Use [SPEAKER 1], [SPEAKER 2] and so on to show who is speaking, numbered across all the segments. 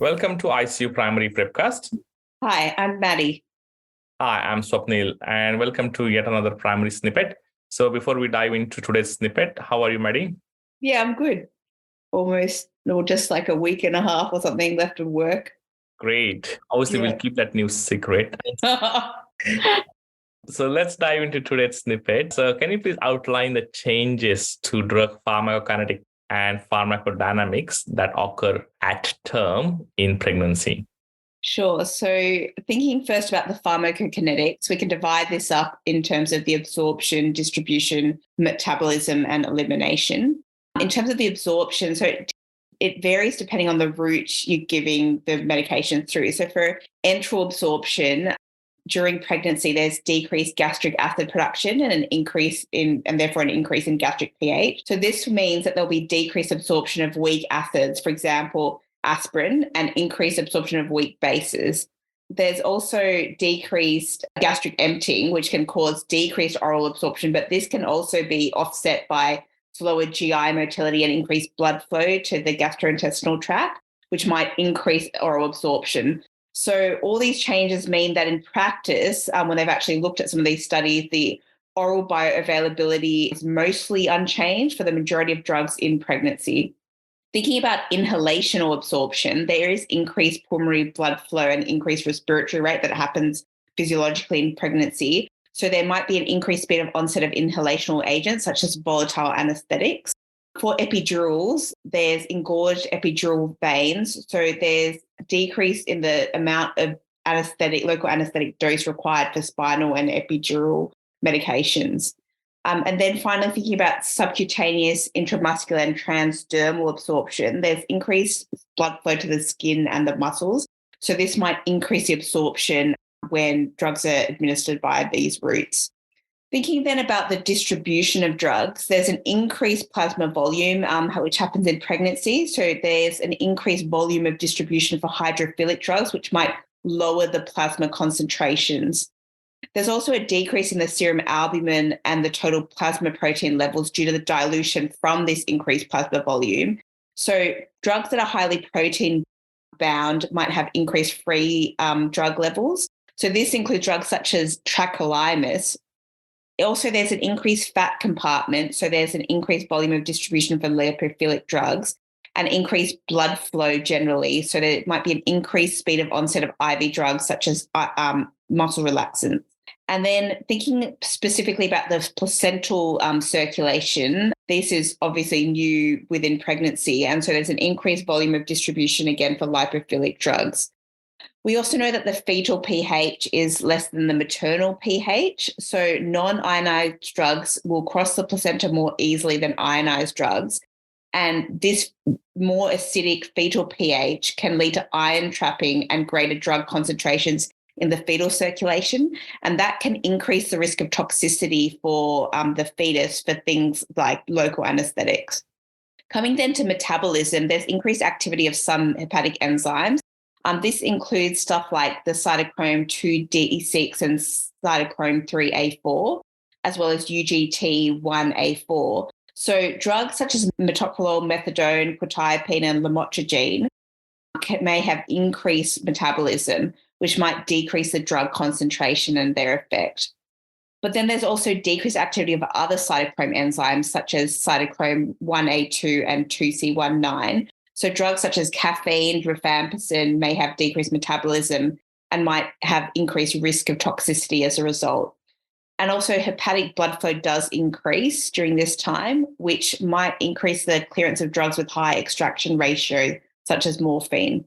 [SPEAKER 1] Welcome to ICU Primary Prepcast.
[SPEAKER 2] Hi, I'm Maddie.
[SPEAKER 1] Hi, I'm Swapnil, and welcome to yet another primary snippet. So before we dive into today's snippet, how are you, Maddie?
[SPEAKER 2] Yeah, I'm good. Almost, or just like a week and a half or something left of work.
[SPEAKER 1] Great. Obviously,
[SPEAKER 2] Yeah.
[SPEAKER 1] we'll keep that news secret. So let's dive into today's snippet. So can you please outline the changes to drug pharmacokinetic and pharmacodynamics that occur at term in pregnancy?
[SPEAKER 2] Sure. So thinking first about the pharmacokinetics, we can divide this up in terms of the absorption, distribution, metabolism, and elimination. In terms of the absorption, so it varies depending on the route you're giving the medication through. So for enteral absorption, during pregnancy, there's decreased gastric acid production and therefore an increase in gastric pH. So this means that there'll be decreased absorption of weak acids, for example, aspirin, and increased absorption of weak bases. There's also decreased gastric emptying, which can cause decreased oral absorption, but this can also be offset by slower GI motility and increased blood flow to the gastrointestinal tract, which might increase oral absorption. So all these changes mean that in practice, when they've actually looked at some of these studies, the oral bioavailability is mostly unchanged for the majority of drugs in pregnancy. Thinking about inhalational absorption, there is increased pulmonary blood flow and increased respiratory rate that happens physiologically in pregnancy. So there might be an increased speed of onset of inhalational agents such as volatile anesthetics. For epidurals, there's engorged epidural veins. So there's decrease in the amount of local anesthetic dose required for spinal and epidural medications. And then finally, thinking about subcutaneous, intramuscular, and transdermal absorption, there's increased blood flow to the skin and the muscles. So this might increase the absorption when drugs are administered via these routes. Thinking then about the distribution of drugs, there's an increased plasma volume, which happens in pregnancy. So there's an increased volume of distribution for hydrophilic drugs, which might lower the plasma concentrations. There's also a decrease in the serum albumin and the total plasma protein levels due to the dilution from this increased plasma volume. So drugs that are highly protein bound might have increased free drug levels. So this includes drugs such as tacrolimus. Also, there's an increased fat compartment. So there's an increased volume of distribution for lipophilic drugs and increased blood flow generally. So there might be an increased speed of onset of IV drugs such as muscle relaxants. And then thinking specifically about the placental circulation, this is obviously new within pregnancy. And so there's an increased volume of distribution again for lipophilic drugs. We also know that the fetal pH is less than the maternal pH. So non-ionized drugs will cross the placenta more easily than ionized drugs. And this more acidic fetal pH can lead to ion trapping and greater drug concentrations in the fetal circulation. And that can increase the risk of toxicity for the fetus for things like local anesthetics. Coming then to metabolism, there's increased activity of some hepatic enzymes. This includes stuff like the cytochrome 2D6 and cytochrome 3A4, as well as UGT1A4. So drugs such as metoprolol, methadone, quetiapine, and lamotrigine may have increased metabolism, which might decrease the drug concentration and their effect. But then there's also decreased activity of other cytochrome enzymes, such as cytochrome 1A2 and 2C19. So drugs such as caffeine, rifampicin may have decreased metabolism and might have increased risk of toxicity as a result. And also hepatic blood flow does increase during this time, which might increase the clearance of drugs with high extraction ratio, such as morphine.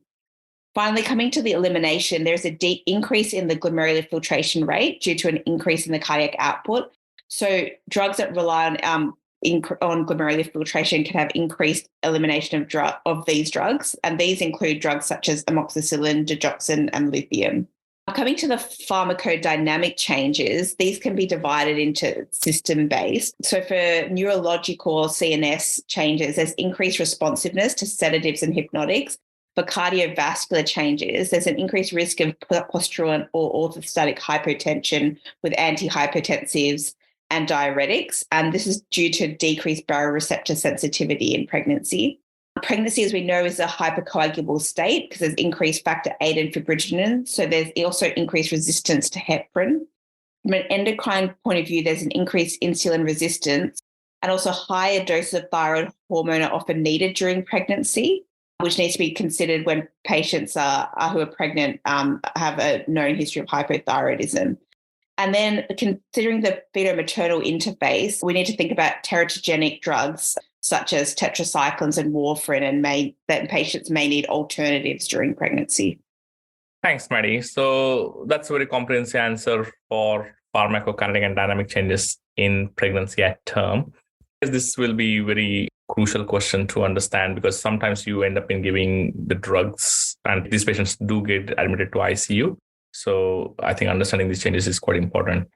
[SPEAKER 2] Finally, coming to the elimination, there's a deep increase in the glomerular filtration rate due to an increase in the cardiac output. So drugs that rely on glomerular filtration can have increased elimination of these drugs, and these include drugs such as amoxicillin, digoxin, and lithium. Coming to the pharmacodynamic changes, these can be divided into system-based. So for neurological or CNS changes, there's increased responsiveness to sedatives and hypnotics. For cardiovascular changes, there's an increased risk of postural or orthostatic hypotension with antihypertensives and diuretics, and this is due to decreased baroreceptor sensitivity in pregnancy. Pregnancy, as we know, is a hypercoagulable state because there's increased factor VIII and fibrinogen. So there's also increased resistance to heparin. From an endocrine point of view, there's an increased insulin resistance, and also higher doses of thyroid hormone are often needed during pregnancy, which needs to be considered when patients who are pregnant have a known history of hypothyroidism. And then considering the fetal-maternal interface, we need to think about teratogenic drugs such as tetracyclines and warfarin, and that patients may need alternatives during pregnancy.
[SPEAKER 1] Thanks, Maddie. So that's a very comprehensive answer for pharmacokinetic and dynamic changes in pregnancy at term. This will be a very crucial question to understand because sometimes you end up in giving the drugs and these patients do get admitted to ICU. So I think understanding these changes is quite important.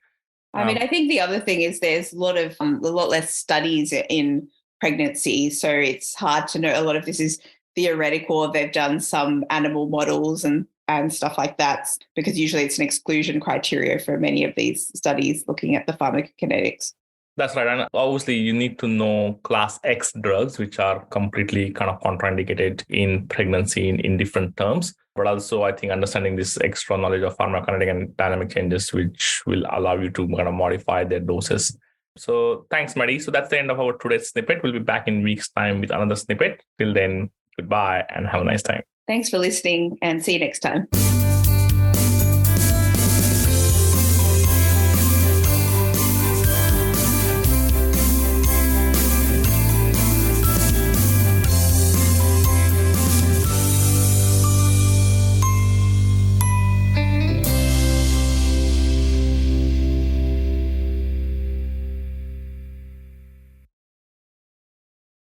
[SPEAKER 2] I think the other thing is there's a lot less studies in pregnancy. So it's hard to know. A lot of this is theoretical. They've done some animal models and stuff like that, because usually it's an exclusion criteria for many of these studies looking at the pharmacokinetics.
[SPEAKER 1] That's right. And obviously you need to know class X drugs, which are completely kind of contraindicated in pregnancy in different terms. But also I think understanding this extra knowledge of pharmacokinetic and dynamic changes, which will allow you to kind of modify their doses. So thanks, Maddie. So that's the end of our today's snippet. We'll be back in a week's time with another snippet. Till then, goodbye and have a nice time.
[SPEAKER 2] Thanks for listening and see you next time.